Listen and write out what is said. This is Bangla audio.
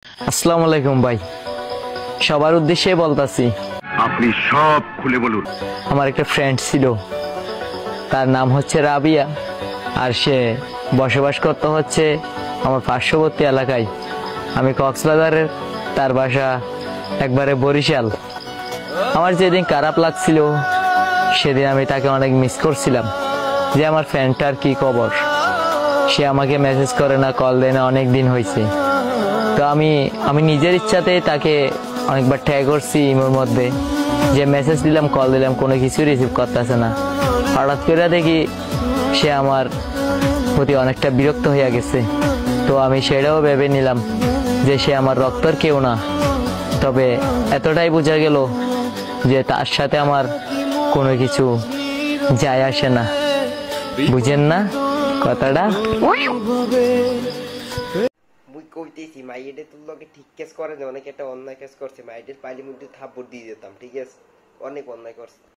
আসসালামু আলাইকুম ভাই, সবার উদ্দেশ্যে বলতাছি, আপনি সব খুলে বলুন। আমার একটা ফ্রেন্ড ছিল, তার নাম হচ্ছে রাবিয়া, আর সে বসবাস করতে হচ্ছে আমার পার্শ্ববর্তী এলাকায়। আমি কক্সবাজারের, তার বাসা একবারে বরিশাল। আমার যেদিন খারাপ লাগছিল সেদিন আমি তাকে অনেক মিস করছিলাম, যে আমার ফ্রেন্ডটার কি খবর। সে আমাকে মেসেজ করে না, কল দেয় না, অনেক দিন হয়েছে। তো আমি নিজের ইচ্ছাতে তাকে অনেকবার ট্রাই করছি ইমোর মধ্যে, যে মেসেজ দিলাম, কল দিলাম, কোনো কিছু রিসিভ করতেছে না। হঠাৎ করে দেখি সে আমার প্রতি অনেকটা বিরক্ত হয়ে গেছে। তো আমি সেটাও ভেবে নিলাম যে সে আমার রক্তের কেউ না, তবে এতটাই বোঝা গেল যে তার সাথে আমার কোনো কিছু যায় আসে না। বুঝেন না কথাটা? মুই কইতেছি মাইয়েডে তোর লগে ঠিক কেস করে না, অনেক একটা অন্যায় কেস করছে। মাইয়েডের পাইলে মুখ দিয়ে থাপ্পড় দিয়ে যেতাম, ঠিক আছে? অনেক অন্যায় করছে।